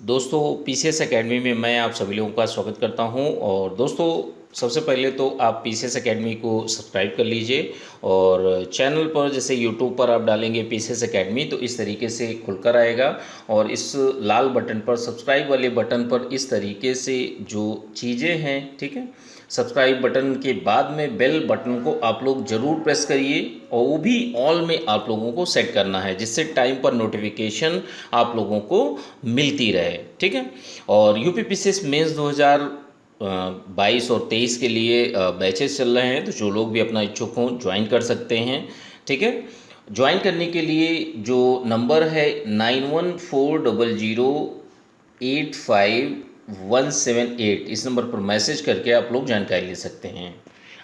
दोस्तों PCS academy में मैं आप सभी लोगों का स्वागत करता हूं। और दोस्तों सबसे पहले तो आप पीसीएस एकेडमी को सब्सक्राइब कर लीजिए। और चैनल पर जैसे यूट्यूब पर आप डालेंगे पीसीएस एकेडमी तो इस तरीके से खुलकर आएगा। और इस लाल बटन पर सब्सक्राइब वाले बटन पर इस तरीके से जो चीज़ें हैं, ठीक है, सब्सक्राइब बटन के बाद में बेल बटन को आप लोग ज़रूर प्रेस करिए और वो भी ऑल में आप लोगों को सेट करना है, जिससे टाइम पर नोटिफिकेशन आप लोगों को मिलती रहे, ठीक है। और यूपीपीसीएस मेंस 2022 और 23 के लिए बैचेस चल रहे हैं, तो जो लोग भी अपना इच्छुक हों ज्वाइन कर सकते हैं, ठीक है। ज्वाइन करने के लिए जो नंबर है 9140085178, इस नंबर पर मैसेज करके आप लोग जानकारी ले सकते हैं।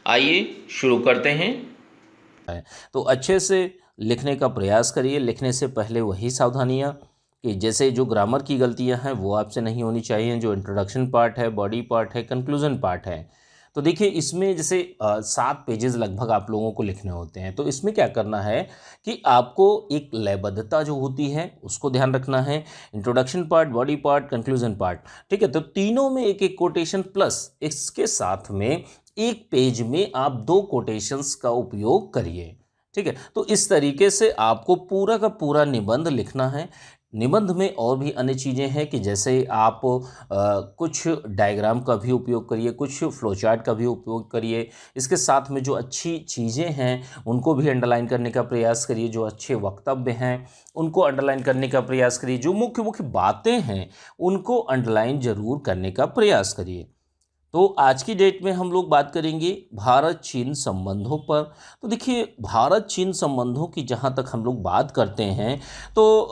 आइए शुरू करते हैं। तो अच्छे से लिखने का प्रयास करिए। लिखने से पहले वही सावधानियाँ कि जैसे जो ग्रामर की गलतियां हैं वो आपसे नहीं होनी चाहिए। जो इंट्रोडक्शन पार्ट है, बॉडी पार्ट है, कंक्लूजन पार्ट है, तो देखिए इसमें जैसे 7 पेजेस लगभग आप लोगों को लिखने होते हैं। तो इसमें क्या करना है कि आपको एक लयबद्धता जो होती है उसको ध्यान रखना है। Introduction part, body part, conclusion part, ठीक है। तो तीनों में एक एक कोटेशन प्लस इसके साथ में एक पेज में आप 2 कोटेशंस का उपयोग करिए, ठीक है। तो इस तरीके से आपको पूरा का पूरा निबंध लिखना है। निबंध में और भी अन्य चीज़ें हैं कि जैसे आप कुछ डायग्राम का भी उपयोग करिए, कुछ फ्लो चार्ट का भी उपयोग करिए। इसके साथ में जो अच्छी चीज़ें हैं उनको भी अंडरलाइन करने का प्रयास करिए। जो अच्छे वक्तव्य हैं उनको अंडरलाइन करने का प्रयास करिए। जो मुख्य मुख्य बातें हैं उनको अंडरलाइन ज़रूर करने का प्रयास करिए। तो आज की डेट में हम लोग बात करेंगे भारत चीन संबंधों पर। तो देखिए भारत चीन संबंधों की जहाँ तक हम लोग बात करते हैं तो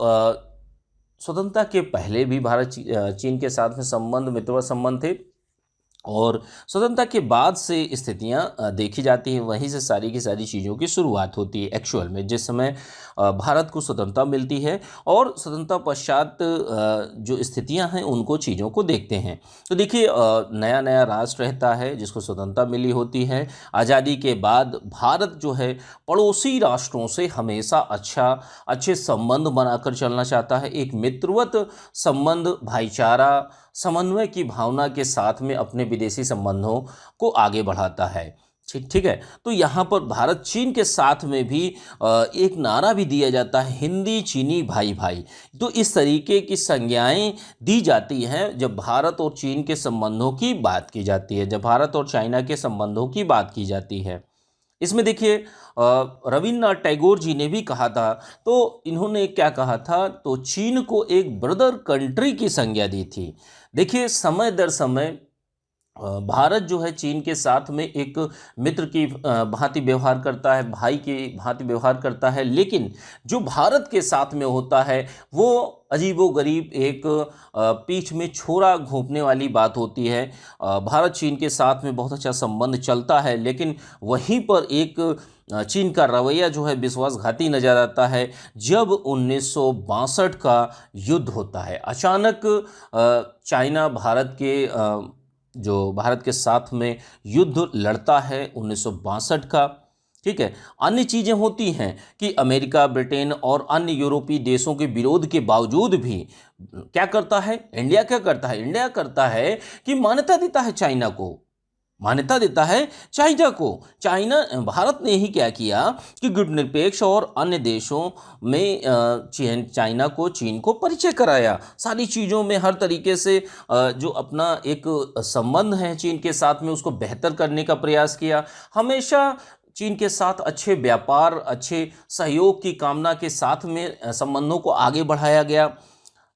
स्वतंत्रता के पहले भी भारत चीन के साथ में संबंध, मित्रवत संबंध थे। और स्वतंत्रता के बाद से स्थितियां देखी जाती हैं, वहीं से सारी की सारी चीज़ों की शुरुआत होती है। एक्चुअल में जिस समय भारत को स्वतंत्रता मिलती है और स्वतंत्रता पश्चात जो स्थितियां हैं उनको, चीज़ों को देखते हैं। तो देखिए नया नया राष्ट्र रहता है जिसको स्वतंत्रता मिली होती है। आज़ादी के बाद भारत जो है पड़ोसी राष्ट्रों से हमेशा अच्छे संबंध बनाकर चलना चाहता है। एक मित्रवत संबंध, भाईचारा, समन्वय की भावना के साथ में अपने विदेशी संबंधों को आगे बढ़ाता है। ठीक है। तो यहाँ पर भारत चीन के साथ में भी एक नारा भी दिया जाता है, हिंदी चीनी भाई भाई। तो इस तरीके की संज्ञाएं दी जाती हैं जब भारत और चीन के संबंधों की बात की जाती है, जब भारत और चाइना के संबंधों की बात की जाती है। इसमें देखिए रविन्द्रनाथ टैगोर जी ने भी कहा था। तो इन्होंने क्या कहा था, तो चीन को एक ब्रदर कंट्री की संज्ञा दी थी। देखिए समय दर समय भारत जो है चीन के साथ में एक मित्र की भांति व्यवहार करता है, भाई की भांति व्यवहार करता है। लेकिन जो भारत के साथ में होता है वो अजीबोगरीब एक पीठ में छोरा घोंपने वाली बात होती है। भारत चीन के साथ में बहुत अच्छा संबंध चलता है, लेकिन वहीं पर एक चीन का रवैया जो है विश्वासघाती नजर आता है जब 1962 का युद्ध होता है। अचानक चाइना जो भारत के साथ में युद्ध लड़ता है 1962 का, ठीक है। अन्य चीज़ें होती हैं कि अमेरिका, ब्रिटेन और अन्य यूरोपीय देशों के विरोध के बावजूद भी क्या करता है इंडिया, इंडिया करता है कि मान्यता देता है चाइना को, मान्यता देता है चाइना को। भारत ने ही क्या किया कि गुटनिरपेक्ष और अन्य देशों में चीन को परिचय कराया। सारी चीज़ों में हर तरीके से जो अपना एक संबंध है चीन के साथ में उसको बेहतर करने का प्रयास किया। हमेशा चीन के साथ अच्छे व्यापार, अच्छे सहयोग की कामना के साथ में संबंधों को आगे बढ़ाया गया।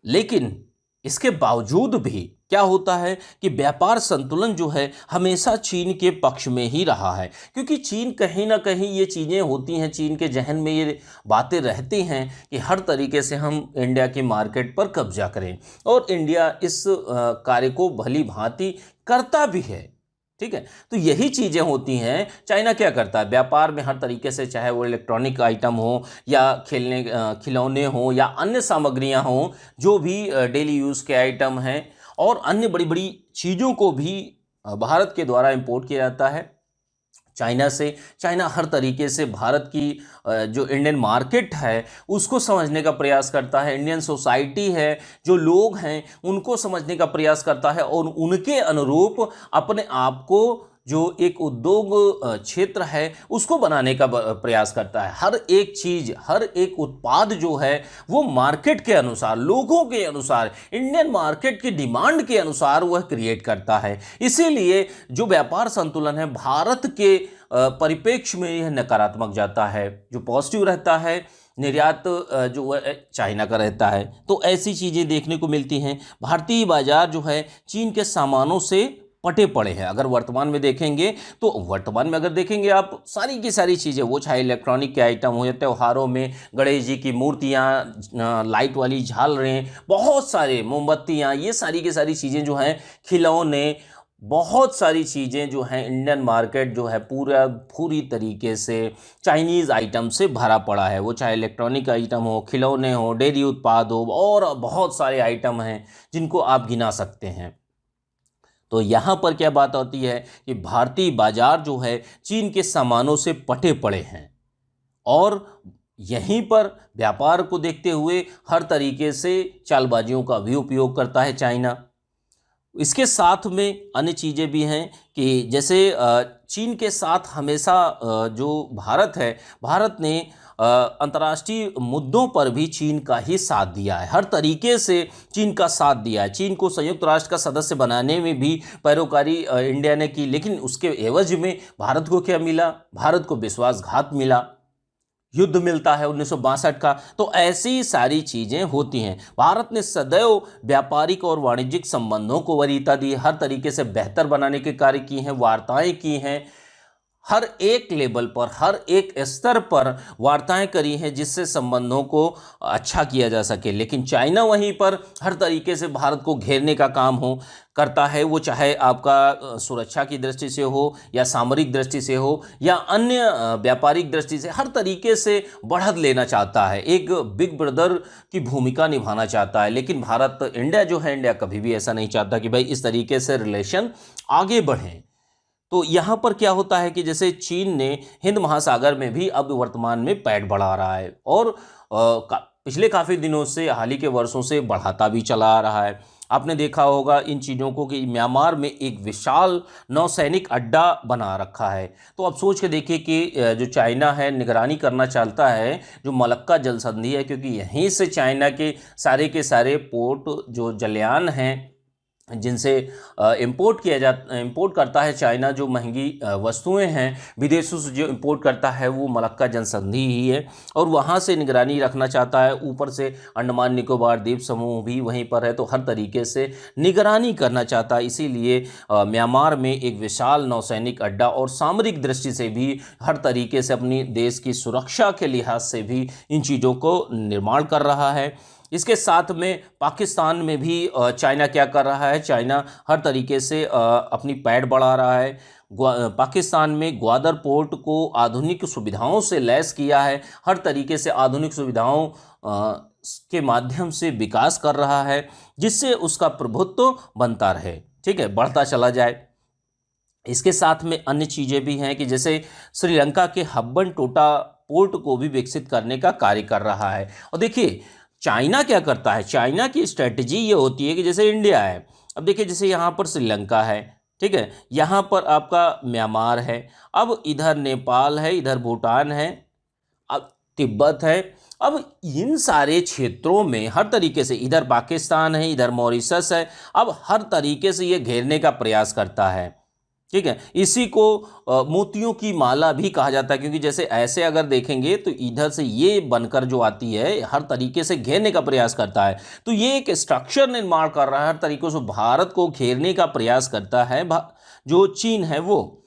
लेकिन इसके बावजूद भी क्या होता है कि व्यापार संतुलन जो है हमेशा चीन के पक्ष में ही रहा है, क्योंकि चीन कहीं ना कहीं ये चीज़ें होती हैं, चीन के जहन में ये बातें रहती हैं कि हर तरीके से हम इंडिया के मार्केट पर कब्जा करें। और इंडिया इस कार्य को भली भांति करता भी है, ठीक है। तो यही चीज़ें होती हैं। चाइना क्या करता है व्यापार में हर तरीके से, चाहे वो इलेक्ट्रॉनिक आइटम हो या खिलौने हो या अन्य सामग्रियां हो, जो भी डेली यूज़ के आइटम हैं और अन्य बड़ी बड़ी चीज़ों को भी भारत के द्वारा इंपोर्ट किया जाता है। चाइना से। चाइना हर तरीके से भारत की जो इंडियन मार्केट है उसको समझने का प्रयास करता है, इंडियन सोसाइटी है, जो लोग हैं उनको समझने का प्रयास करता है और उनके अनुरूप अपने आप को जो एक उद्योग क्षेत्र है उसको बनाने का प्रयास करता है। हर एक चीज़, हर एक उत्पाद जो है वो मार्केट के अनुसार, लोगों के अनुसार, इंडियन मार्केट की डिमांड के अनुसार वह क्रिएट करता है। इसीलिए जो व्यापार संतुलन है भारत के परिप्रेक्ष्य में यह नकारात्मक जाता है, जो पॉजिटिव रहता है निर्यात जो है चाइना का रहता है। तो ऐसी चीज़ें देखने को मिलती हैं। भारतीय बाजार जो है चीन के सामानों से पटे पड़े हैं। अगर वर्तमान में देखेंगे तो वर्तमान में अगर देखेंगे आप सारी की सारी चीज़ें, वो चाहे इलेक्ट्रॉनिक के आइटम हो या त्योहारों में गणेश जी की मूर्तियाँ, लाइट वाली झालरें, बहुत सारे मोमबत्तियाँ, ये सारी की सारी चीज़ें जो हैं, खिलौने, बहुत सारी चीज़ें जो हैं, इंडियन मार्केट जो है पूरी तरीके से चाइनीज़ आइटम से भरा पड़ा है। वो चाहे इलेक्ट्रॉनिक आइटम हो, खिलौने हो, डेयरी उत्पाद हो, और बहुत सारे आइटम हैं जिनको आप गिना सकते हैं। तो यहाँ पर क्या बात होती है कि भारतीय बाजार जो है चीन के सामानों से पटे पड़े हैं और यहीं पर व्यापार को देखते हुए हर तरीके से चालबाजियों का भी उपयोग करता है चाइना। इसके साथ में अन्य चीज़ें भी हैं कि जैसे चीन के साथ हमेशा जो भारत है, भारत ने अंतर्राष्ट्रीय मुद्दों पर भी चीन का ही साथ दिया है, हर तरीके से चीन का साथ दिया है। चीन को संयुक्त राष्ट्र का सदस्य बनाने में भी पैरोकारी इंडिया ने की, लेकिन उसके एवज में भारत को क्या मिला? भारत को विश्वासघात मिला, युद्ध मिलता है 1962 का। तो ऐसी सारी चीज़ें होती हैं। भारत ने सदैव व्यापारिक और वाणिज्यिक संबंधों को वरीयता दी, हर तरीके से बेहतर बनाने के कार्य किए हैं, वार्ताएं की हैं, हर एक लेवल पर, हर एक स्तर पर वार्ताएं करी हैं जिससे संबंधों को अच्छा किया जा सके। लेकिन चाइना वहीं पर हर तरीके से भारत को घेरने का काम करता है। वो चाहे आपका सुरक्षा की दृष्टि से हो या सामरिक दृष्टि से हो या अन्य व्यापारिक दृष्टि से, हर तरीके से बढ़त लेना चाहता है, एक बिग ब्रदर की भूमिका निभाना चाहता है। लेकिन भारत, इंडिया जो है, इंडिया कभी भी ऐसा नहीं चाहता कि भाई इस तरीके से रिलेशन आगे बढ़ें। तो यहाँ पर क्या होता है कि जैसे चीन ने हिंद महासागर में भी अब वर्तमान में पैठ बढ़ा रहा है और पिछले काफ़ी दिनों से, हाल ही के वर्षों से बढ़ाता भी चला आ रहा है। आपने देखा होगा इन चीज़ों को कि म्यांमार में एक विशाल नौसैनिक अड्डा बना रखा है। तो आप सोच के देखिए कि जो चाइना है निगरानी करना चाहता है जो मलक्का जल संधि है, क्योंकि यहीं से चाइना के सारे पोर्ट जो जलयान हैं जिनसे इंपोर्ट करता है चाइना, जो महंगी वस्तुएं हैं विदेशों से जो इंपोर्ट करता है वो मलक्का जनसंधि ही है और वहाँ से निगरानी रखना चाहता है। ऊपर से अंडमान निकोबार द्वीप समूह भी वहीं पर है, तो हर तरीके से निगरानी करना चाहता है। इसीलिए म्यांमार में एक विशाल नौसैनिक अड्डा और सामरिक दृष्टि से भी हर तरीके से अपनी देश की सुरक्षा के लिहाज से भी इन चीज़ों को निर्माण कर रहा है। इसके साथ में पाकिस्तान में भी चाइना क्या कर रहा है? चाइना हर तरीके से अपनी पैठ बढ़ा रहा है। पाकिस्तान में ग्वादर पोर्ट को आधुनिक सुविधाओं से लैस किया है, हर तरीके से आधुनिक सुविधाओं के माध्यम से विकास कर रहा है जिससे उसका प्रभुत्व बनता रहे, ठीक है, बढ़ता चला जाए। इसके साथ में अन्य चीज़ें भी हैं कि जैसे श्रीलंका के हब्बन टोटा पोर्ट को भी विकसित करने का कार्य कर रहा है। और देखिए चाइना क्या करता है, चाइना की स्ट्रेटजी ये होती है कि जैसे इंडिया है, अब देखिए जैसे यहाँ पर श्रीलंका है, ठीक है, यहाँ पर आपका म्यांमार है, अब इधर नेपाल है, इधर भूटान है, अब तिब्बत है। अब इन सारे क्षेत्रों में हर तरीके से, इधर पाकिस्तान है, इधर मॉरिशस है, अब हर तरीके से ये घेरने का प्रयास करता है, ठीक है। इसी को मोतियों की माला भी कहा जाता है, क्योंकि जैसे ऐसे अगर देखेंगे तो इधर से ये बनकर जो आती है हर तरीके से घेरने का प्रयास करता है। तो ये एक स्ट्रक्चर निर्माण कर रहा है, हर तरीकों से भारत को घेरने का प्रयास करता है। जो चीन है वो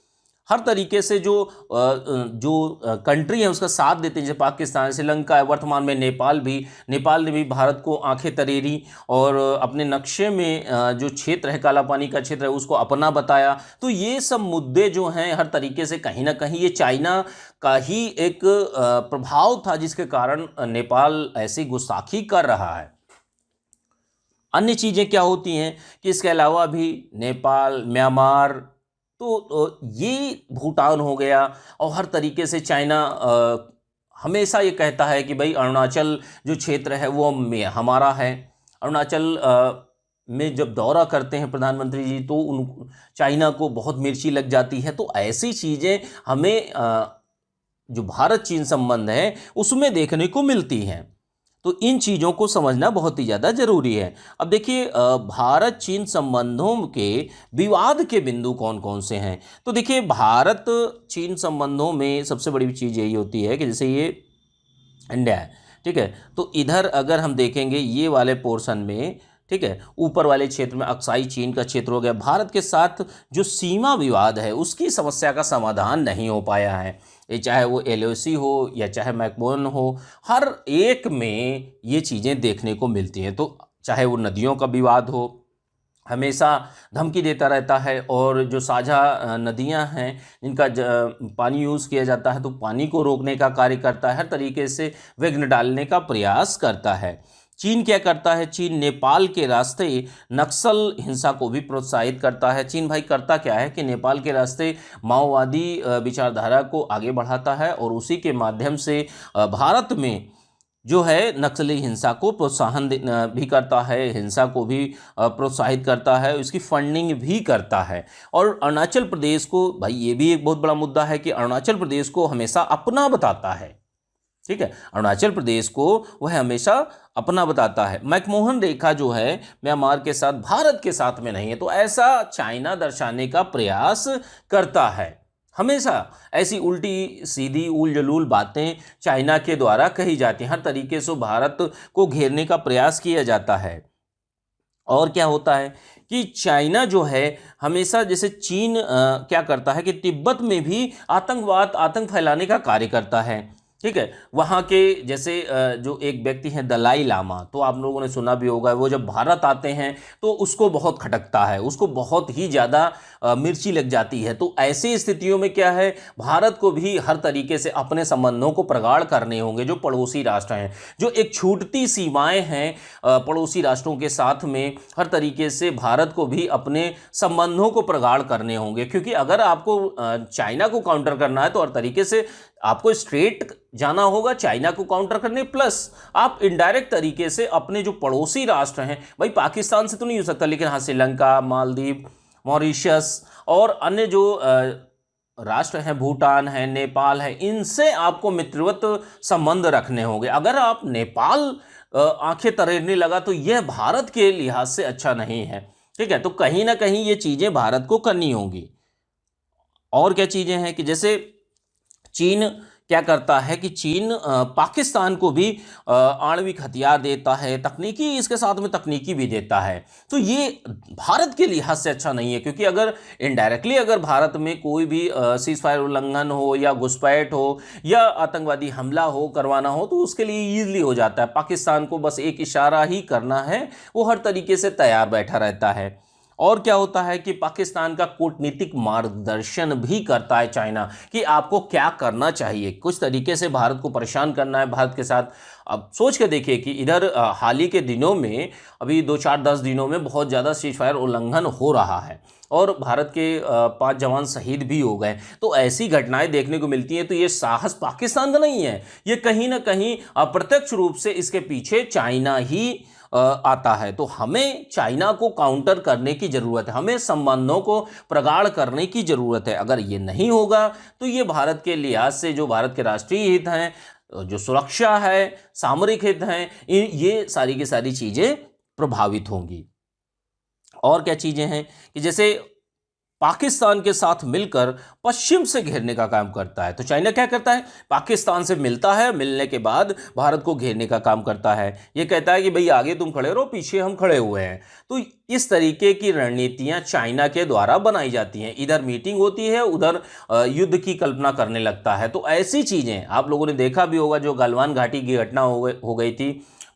हर तरीके से जो कंट्री है उसका साथ देते हैं, जैसे पाकिस्तान, श्रीलंका है, वर्तमान में नेपाल ने भी भारत को आंखें तरेरी और अपने नक्शे में जो क्षेत्र है, काला पानी का क्षेत्र है, उसको अपना बताया। तो ये सब मुद्दे जो हैं हर तरीके से कहीं ना कहीं ये चाइना का ही एक प्रभाव था जिसके कारण नेपाल ऐसी गुस्ताखी कर रहा है। अन्य चीज़ें क्या होती हैं कि इसके अलावा भी नेपाल, म्यांमार, तो ये भूटान हो गया। और हर तरीके से चाइना हमेशा ये कहता है कि भाई अरुणाचल जो क्षेत्र है वो हमारा है। अरुणाचल में जब दौरा करते हैं प्रधानमंत्री जी तो उन चाइना को बहुत मिर्ची लग जाती है। तो ऐसी चीज़ें हमें जो भारत चीन संबंध है उसमें देखने को मिलती हैं। तो इन चीज़ों को समझना बहुत ही ज़्यादा ज़रूरी है। अब देखिए भारत चीन संबंधों के विवाद के बिंदु कौन कौन से हैं। तो देखिए भारत चीन संबंधों में सबसे बड़ी चीज़ यही होती है कि जैसे ये इंडिया है, ठीक है, तो इधर अगर हम देखेंगे ये वाले पोर्शन में, ठीक है, ऊपर वाले क्षेत्र में अक्साई चीन का क्षेत्र हो गया। भारत के साथ जो सीमा विवाद है उसकी समस्या का समाधान नहीं हो पाया है। ये चाहे वो एलओसी हो या चाहे मैकमोहन हो, हर एक में ये चीज़ें देखने को मिलती हैं। तो चाहे वो नदियों का विवाद हो, हमेशा धमकी देता रहता है, और जो साझा नदियां हैं जिनका पानी यूज़ किया जाता है तो पानी को रोकने का कार्य करता है, हर तरीके से विघ्न डालने का प्रयास करता है। चीन क्या करता है, चीन नेपाल के रास्ते नक्सल हिंसा को भी प्रोत्साहित करता है। चीन भाई करता क्या है कि नेपाल के रास्ते माओवादी विचारधारा को आगे बढ़ाता है और उसी के माध्यम से भारत में जो है नक्सली हिंसा को प्रोत्साहन भी करता है, हिंसा को भी प्रोत्साहित करता है, इसकी फंडिंग भी करता है। और अरुणाचल प्रदेश को, भाई ये भी एक बहुत बड़ा मुद्दा है कि अरुणाचल प्रदेश को हमेशा अपना बताता है, ठीक है, अरुणाचल प्रदेश को वह हमेशा अपना बताता है। मैकमोहन रेखा जो है म्यांमार के साथ, भारत के साथ में नहीं है, तो ऐसा चाइना दर्शाने का प्रयास करता है। हमेशा ऐसी उल्टी सीधी उल जलूल बातें चाइना के द्वारा कही जाती हैं, हर तरीके से भारत को घेरने का प्रयास किया जाता है। और क्या होता है कि चाइना जो है हमेशा, जैसे चीन क्या करता है कि तिब्बत में भी आतंक फैलाने का कार्य करता है, ठीक है। वहाँ के जैसे जो एक व्यक्ति हैं दलाई लामा, तो आप लोगों ने सुना भी होगा, वो जब भारत आते हैं तो उसको बहुत खटकता है, उसको बहुत ही ज़्यादा मिर्ची लग जाती है। तो ऐसी स्थितियों में क्या है, भारत को भी हर तरीके से अपने संबंधों को प्रगाढ़ करने होंगे जो पड़ोसी राष्ट्र हैं, जो एक छूटती सीमाएं हैं पड़ोसी राष्ट्रों के साथ में, हर तरीके से भारत को भी अपने संबंधों को प्रगाढ़ करने होंगे। क्योंकि अगर आपको चाइना को काउंटर करना है तो हर तरीके से आपको स्ट्रेट जाना होगा चाइना को काउंटर करने, प्लस आप इनडायरेक्ट तरीके से अपने जो पड़ोसी राष्ट्र हैं, भाई पाकिस्तान से तो नहीं हो सकता, लेकिन हाँ श्रीलंका, मालदीव, मॉरिशस और अन्य जो राष्ट्र हैं, भूटान है, नेपाल है, इनसे आपको मित्रवत संबंध रखने होंगे। अगर आप नेपाल आंखें तरेरने लगा तो यह भारत के लिहाज से अच्छा नहीं है, ठीक है। तो कहीं ना कहीं ये चीज़ें भारत को करनी होंगी। और क्या चीज़ें हैं कि जैसे चीन क्या करता है कि चीन पाकिस्तान को भी आणविक हथियार देता है, तकनीकी, इसके साथ में तकनीकी भी देता है। तो ये भारत के लिहाज से अच्छा नहीं है, क्योंकि अगर इनडायरेक्टली अगर भारत में कोई भी सीज फायर उल्लंघन हो या घुसपैठ हो या आतंकवादी हमला हो करवाना हो तो उसके लिए ईजिली हो जाता है। पाकिस्तान को बस एक इशारा ही करना है, वो हर तरीके से तैयार बैठा रहता है। और क्या होता है कि पाकिस्तान का कूटनीतिक मार्गदर्शन भी करता है चाइना कि आपको क्या करना चाहिए, कुछ तरीके से भारत को परेशान करना है भारत के साथ। अब सोच के देखिए कि इधर हाल ही के दिनों में, अभी 2-4-10 दिनों में बहुत ज़्यादा सीज फायर उल्लंघन हो रहा है और भारत के 5 जवान शहीद भी हो गए। तो ऐसी घटनाएं देखने को मिलती हैं। तो ये साहस पाकिस्तान का नहीं है, ये कहीं ना कहीं अप्रत्यक्ष रूप से इसके पीछे चाइना ही आता है। तो हमें चाइना को काउंटर करने की ज़रूरत है, हमें संबंधों को प्रगाढ़ करने की ज़रूरत है। अगर ये नहीं होगा तो ये भारत के लिहाज से, जो भारत के राष्ट्रीय हित हैं, जो सुरक्षा है, सामरिक हित हैं, ये सारी की सारी चीज़ें प्रभावित होंगी। और क्या चीज़ें हैं कि जैसे पाकिस्तान के साथ मिलकर पश्चिम से घेरने का काम करता है। तो चाइना क्या करता है, पाकिस्तान से मिलता है, मिलने के बाद भारत को घेरने का काम करता है। ये कहता है कि भाई आगे तुम खड़े रहो, पीछे हम खड़े हुए हैं। तो इस तरीके की रणनीतियां चाइना के द्वारा बनाई जाती हैं। इधर मीटिंग होती है, उधर युद्ध की कल्पना करने लगता है। तो ऐसी चीज़ें आप लोगों ने देखा भी होगा, जो गलवान घाटी की घटना हो गई थी,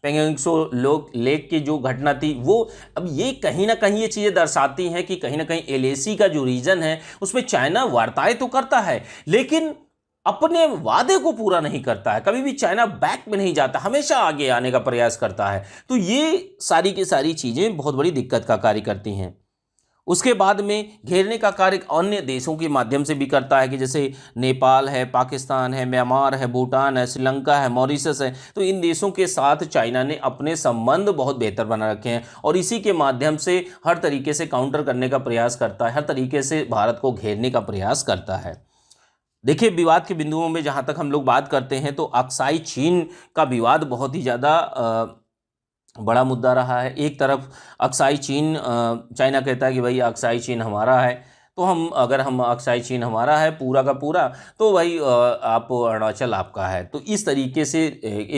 पेंगोंग त्सो लेक की जो घटना थी, वो अब ये कहीं ना कहीं ये चीज़ें दर्शाती हैं कि कहीं ना कहीं एलएसी का जो रीजन है उसमें चाइना वार्ताएं तो करता है लेकिन अपने वादे को पूरा नहीं करता है। कभी भी चाइना बैक में नहीं जाता, हमेशा आगे आने का प्रयास करता है। तो ये सारी की सारी चीज़ें बहुत बड़ी दिक्कत का कार्य करती हैं। उसके बाद में घेरने का कार्य अन्य देशों के माध्यम से भी करता है कि जैसे नेपाल है, पाकिस्तान है, म्यांमार है, भूटान है, श्रीलंका है, मॉरिशस है। तो इन देशों के साथ चाइना ने अपने संबंध बहुत बेहतर बना रखे हैं और इसी के माध्यम से हर तरीके से काउंटर करने का प्रयास करता है, हर तरीके से भारत को घेरने का प्रयास करता है। देखिए, विवाद के बिंदुओं में जहाँ तक हम लोग बात करते हैं तो अक्साई चीन का विवाद बहुत ही ज़्यादा बड़ा मुद्दा रहा है। एक तरफ अक्साई चीन, चाइना कहता है कि भाई अक्साई चीन हमारा है, तो हम अक्साई चीन हमारा है पूरा का पूरा, तो भाई आप अरुणाचल आपका है। तो इस तरीके से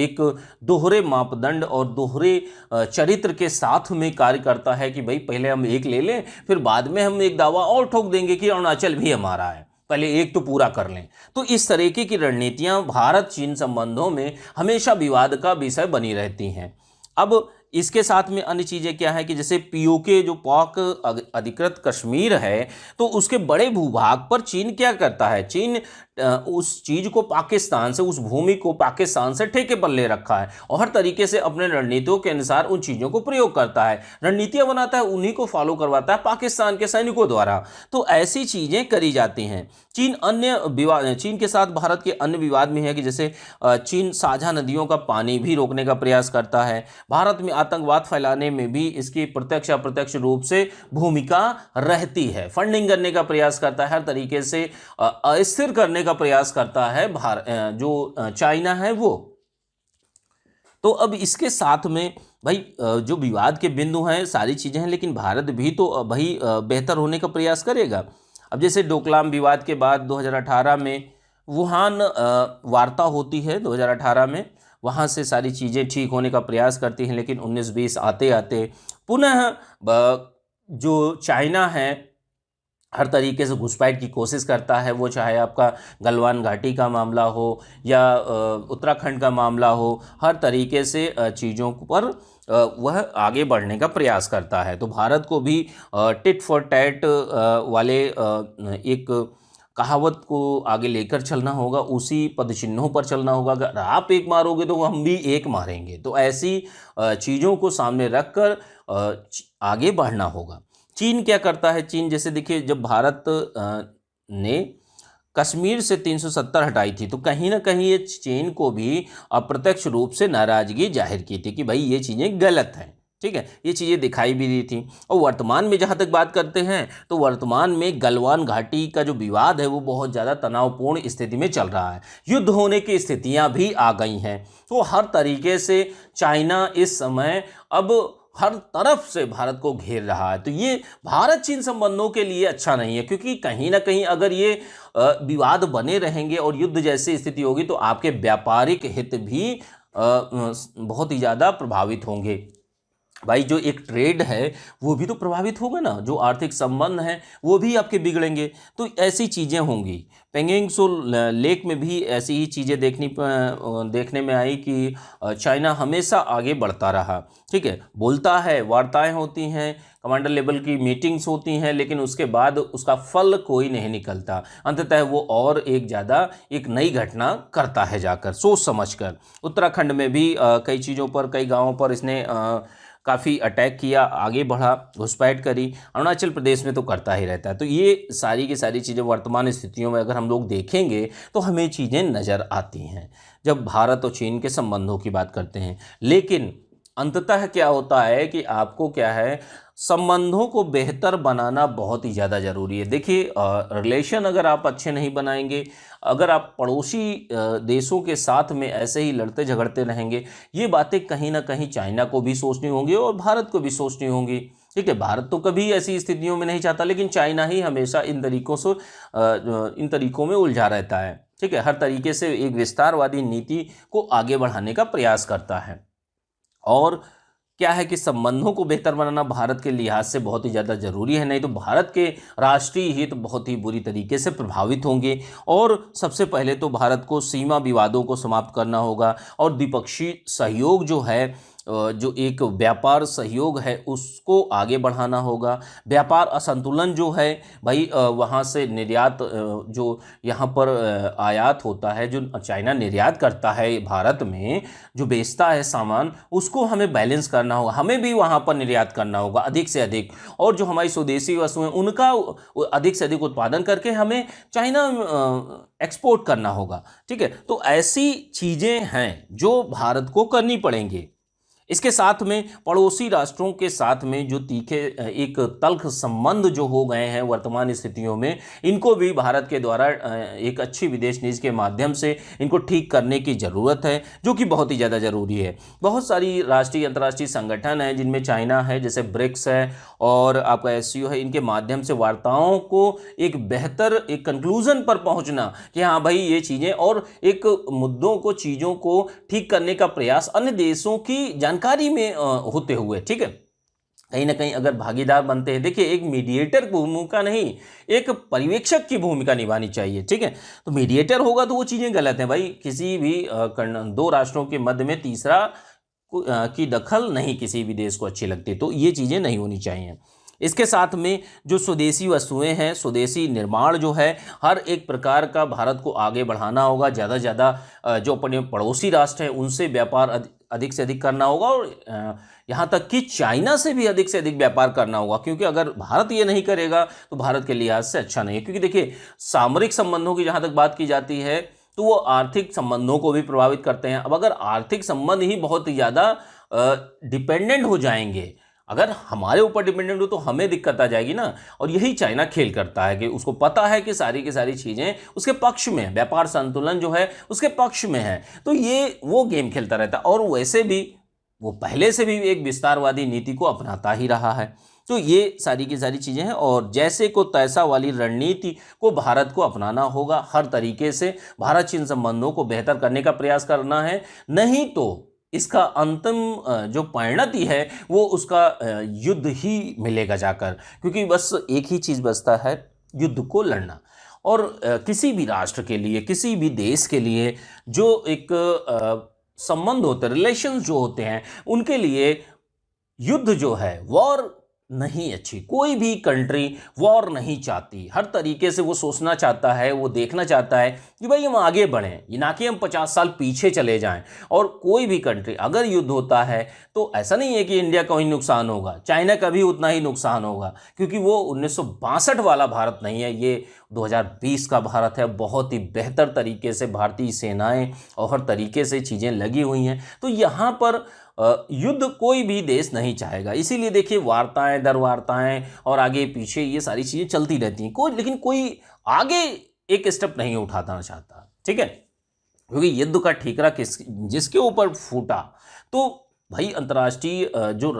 एक दोहरे मापदंड और दोहरे चरित्र के साथ में कार्य करता है कि भाई पहले हम एक ले लें, फिर बाद में हम एक दावा और ठोक देंगे कि अरुणाचल भी हमारा है, पहले एक तो पूरा कर लें। तो इस तरीके की रणनीतियां भारत चीन संबंधों में हमेशा विवाद का विषय बनी रहती हैं। अब इसके साथ में अन्य चीज़ें क्या है कि जैसे पीओके जो पाक अधिकृत कश्मीर है, तो उसके बड़े भूभाग पर चीन क्या करता है, चीन उस चीज़ को पाकिस्तान से, उस भूमि को पाकिस्तान से ठेके पर ले रखा है और हर तरीके से अपने रणनीतियों के अनुसार उन चीज़ों को प्रयोग करता है, रणनीतियाँ बनाता है, उन्हीं को फॉलो करवाता है पाकिस्तान के सैनिकों द्वारा। तो ऐसी चीज़ें करी जाती हैं। चीन के साथ भारत के अन्य विवाद में है कि जैसे चीन साझा नदियों का पानी भी रोकने का प्रयास करता है। भारत में आतंकवाद फैलाने में भी इसकी प्रत्यक्ष अप्रत्यक्ष रूप से भूमिका रहती है, फंडिंग करने का प्रयास करता है, हर तरीके से अस्थिर करने का प्रयास करता है जो चाइना है वो। तो अब इसके साथ में भाई जो विवाद के बिंदु हैं, सारी चीज़ें हैं, लेकिन भारत भी तो भाई बेहतर होने का प्रयास करेगा। अब जैसे डोकलाम विवाद के बाद 2018 में वुहान वार्ता होती है 2018 में, वहाँ से सारी चीज़ें ठीक होने का प्रयास करती हैं, लेकिन 19-20 आते आते पुनः जो चाइना है हर तरीके से घुसपैठ की कोशिश करता है। वो चाहे आपका गलवान घाटी का मामला हो या उत्तराखंड का मामला हो, हर तरीके से चीज़ों पर वह आगे बढ़ने का प्रयास करता है। तो भारत को भी टिट फॉर टैट वाले एक कहावत को आगे लेकर चलना होगा, उसी पदचिन्हों पर चलना होगा। अगर आप एक मारोगे तो हम भी एक मारेंगे। तो ऐसी चीज़ों को सामने रखकर आगे बढ़ना होगा। चीन क्या करता है, चीन जैसे देखिए, जब भारत ने कश्मीर से 370 हटाई थी तो कहीं ना कहीं ये चीन को भी अप्रत्यक्ष रूप से नाराज़गी जाहिर की थी कि भाई ये चीज़ें गलत हैं, ठीक है, ये चीज़ें दिखाई भी दी थी। और वर्तमान में जहाँ तक बात करते हैं तो वर्तमान में गलवान घाटी का जो विवाद है वो बहुत ज़्यादा तनावपूर्ण स्थिति में चल रहा है, युद्ध होने की स्थितियाँ भी आ गई हैं। तो हर तरीके से चाइना इस समय अब हर तरफ से भारत को घेर रहा है। तो ये भारत चीन संबंधों के लिए अच्छा नहीं है, क्योंकि कहीं ना कहीं अगर ये विवाद बने रहेंगे और युद्ध जैसी स्थिति होगी तो आपके व्यापारिक हित भी बहुत ही ज़्यादा प्रभावित होंगे। भाई जो एक ट्रेड है वो भी तो प्रभावित होगा ना, जो आर्थिक संबंध हैं वो भी आपके बिगड़ेंगे। तो ऐसी चीज़ें होंगी। पेंगोंग त्सो लेक में भी ऐसी ही चीज़ें देखने में आई कि चाइना हमेशा आगे बढ़ता रहा, ठीक है, बोलता है, वार्ताएं होती हैं, कमांडर लेवल की मीटिंग्स होती हैं, लेकिन उसके बाद उसका फल कोई नहीं निकलता। अंततः वो और एक नई घटना करता है जाकर सोच समझकर। उत्तराखंड में भी कई चीज़ों पर, कई गाँवों पर इसने काफ़ी अटैक किया, आगे बढ़ा, घुसपैठ करी। अरुणाचल प्रदेश में तो करता ही रहता है। तो ये सारी की सारी चीज़ें वर्तमान स्थितियों में अगर हम लोग देखेंगे तो हमें चीज़ें नज़र आती हैं जब भारत और चीन के संबंधों की बात करते हैं। लेकिन अंततः क्या होता है कि आपको क्या है, संबंधों को बेहतर बनाना बहुत ही ज़्यादा ज़रूरी है। देखिए, रिलेशन अगर आप अच्छे नहीं बनाएंगे, अगर आप पड़ोसी देशों के साथ में ऐसे ही लड़ते झगड़ते रहेंगे, ये बातें कहीं ना कहीं चाइना को भी सोचनी होंगी और भारत को भी सोचनी होंगी, ठीक है। भारत तो कभी ऐसी स्थितियों में नहीं चाहता, लेकिन चाइना ही हमेशा इन तरीकों में उलझा रहता है, ठीक है। हर तरीके से एक विस्तारवादी नीति को आगे बढ़ाने का प्रयास करता है। और क्या है कि संबंधों को बेहतर बनाना भारत के लिहाज से बहुत ही ज़्यादा ज़रूरी है, नहीं तो भारत के राष्ट्रीय हित बहुत ही बुरी तरीके से प्रभावित होंगे। और सबसे पहले तो भारत को सीमा विवादों को समाप्त करना होगा और द्विपक्षीय सहयोग जो है जो एक व्यापार सहयोग है उसको आगे बढ़ाना होगा। व्यापार असंतुलन जो है भाई, वहाँ से निर्यात जो यहाँ पर आयात होता है, जो चाइना निर्यात करता है भारत में, जो बेचता है सामान, उसको हमें बैलेंस करना होगा। हमें भी वहाँ पर निर्यात करना होगा अधिक से अधिक, और जो हमारी स्वदेशी वस्तुएं उनका अधिक से अधिक उत्पादन करके हमें चाइना एक्सपोर्ट करना होगा। ठीक है, तो ऐसी चीज़ें हैं जो भारत को करनी पड़ेंगी। इसके साथ में पड़ोसी राष्ट्रों के साथ में जो तीखे एक तल्ख संबंध जो हो गए हैं वर्तमान स्थितियों में, इनको भी भारत के द्वारा एक अच्छी विदेश नीति के माध्यम से इनको ठीक करने की ज़रूरत है, जो कि बहुत ही ज़्यादा ज़रूरी है। बहुत सारी राष्ट्रीय अंतर्राष्ट्रीय संगठन हैं जिनमें चाइना है, जैसे ब्रिक्स है और आपका SCO है, इनके माध्यम से वार्ताओं को एक बेहतर एक कंक्लूजन पर पहुंचना कि हाँ भाई ये चीज़ें, और एक मुद्दों को, चीज़ों को ठीक करने का प्रयास अन्य देशों की जानकारी में होते हुए, ठीक है, कहीं ना कहीं अगर भागीदार बनते हैं। देखिए, एक मीडिएटर की भूमिका नहीं, एक पर्यवेक्षक की भूमिका निभानी चाहिए। ठीक है, तो मीडिएटर होगा तो वो चीज़ें गलत हैं भाई। किसी भी दो राष्ट्रों के मध्य में तीसरा की दखल नहीं किसी भी देश को अच्छी लगती, तो ये चीज़ें नहीं होनी चाहिए। इसके साथ में जो स्वदेशी वस्तुएं हैं, स्वदेशी निर्माण जो है, हर एक प्रकार का भारत को आगे बढ़ाना होगा। ज़्यादा से ज़्यादा जो अपने पड़ोसी राष्ट्र हैं उनसे व्यापार अधिक से अधिक करना होगा, और यहाँ तक कि चाइना से भी अधिक से अधिक व्यापार करना होगा, क्योंकि अगर भारत ये नहीं करेगा तो भारत के लिहाज से अच्छा नहीं है। क्योंकि देखिए, सामरिक संबंधों की जहाँ तक बात की जाती है तो वो आर्थिक संबंधों को भी प्रभावित करते हैं। अब अगर आर्थिक संबंध ही बहुत ज़्यादा डिपेंडेंट हो जाएंगे, अगर हमारे ऊपर डिपेंडेंट हो तो हमें दिक्कत आ जाएगी ना। और यही चाइना खेल करता है कि उसको पता है कि सारी की सारी चीज़ें उसके पक्ष में है, व्यापार संतुलन जो है उसके पक्ष में है, तो ये वो गेम खेलता रहता है। और वैसे भी वो पहले से भी एक विस्तारवादी नीति को अपनाता ही रहा है। तो ये सारी की सारी चीज़ें हैं, और जैसे को तैसा वाली रणनीति को भारत को अपनाना होगा। हर तरीके से भारत चीन संबंधों को बेहतर करने का प्रयास करना है, नहीं तो इसका अंतिम जो परिणति है वो उसका युद्ध ही मिलेगा जाकर। क्योंकि बस एक ही चीज़ बचता है, युद्ध को लड़ना। और किसी भी राष्ट्र के लिए, किसी भी देश के लिए जो एक संबंध होते हैं, रिलेशंस जो होते हैं, उनके लिए युद्ध जो है, वॉर नहीं अच्छी। कोई भी कंट्री वॉर नहीं चाहती। हर तरीके से वो सोचना चाहता है, वो देखना चाहता है कि भाई हम आगे बढ़ें, ये ना कि हम 50 साल पीछे चले जाएं। और कोई भी कंट्री अगर युद्ध होता है तो ऐसा नहीं है कि इंडिया का ही नुकसान होगा, चाइना का भी उतना ही नुकसान होगा, क्योंकि वो 1962 वाला भारत नहीं है, ये 2020 का भारत है। बहुत ही बेहतर तरीके से भारतीय सेनाएं और हर तरीके से चीज़ें लगी हुई हैं। तो यहाँ पर युद्ध कोई भी देश नहीं चाहेगा। इसीलिए देखिए, वार्ताएं दर वार्ताएं और आगे पीछे ये सारी चीज़ें चलती रहती हैं, लेकिन कोई आगे एक स्टेप नहीं उठाना चाहता। ठीक है, क्योंकि युद्ध का ठीकरा जिसके ऊपर फूटा तो भाई अंतर्राष्ट्रीय जो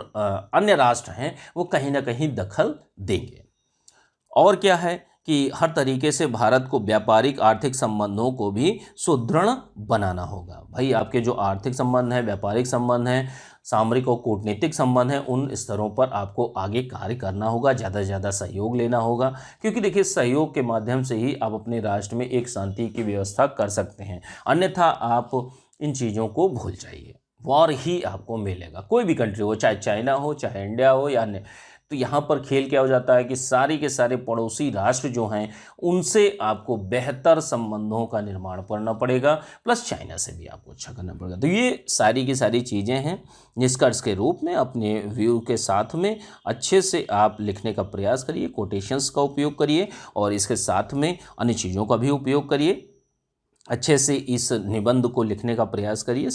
अन्य राष्ट्र हैं वो कहीं ना कहीं दखल देंगे। और क्या है कि हर तरीके से भारत को व्यापारिक आर्थिक संबंधों को भी सुदृढ़ बनाना होगा। भाई आपके जो आर्थिक संबंध हैं, व्यापारिक संबंध हैं, सामरिक और कूटनीतिक संबंध हैं, उन स्तरों पर आपको आगे कार्य करना होगा, ज़्यादा से ज़्यादा सहयोग लेना होगा। क्योंकि देखिए, सहयोग के माध्यम से ही आप अपने राष्ट्र में एक शांति की व्यवस्था कर सकते हैं, अन्यथा आप इन चीज़ों को भूल जाइए, वॉर ही आपको मिलेगा। कोई भी कंट्री हो, चाहे चाइना हो, चाहे इंडिया हो या अन्य। तो यहाँ पर खेल क्या हो जाता है कि सारी के सारे पड़ोसी राष्ट्र जो हैं उनसे आपको बेहतर संबंधों का निर्माण करना पड़ेगा, प्लस चाइना से भी आपको अच्छा करना पड़ेगा। तो ये सारी की सारी चीज़ें हैं। निष्कर्ष के रूप में अपने व्यू के साथ में अच्छे से आप लिखने का प्रयास करिए, कोटेशंस का उपयोग करिए और इसके साथ में अन्य चीज़ों का भी उपयोग करिए। अच्छे से इस निबंध को लिखने का प्रयास करिए।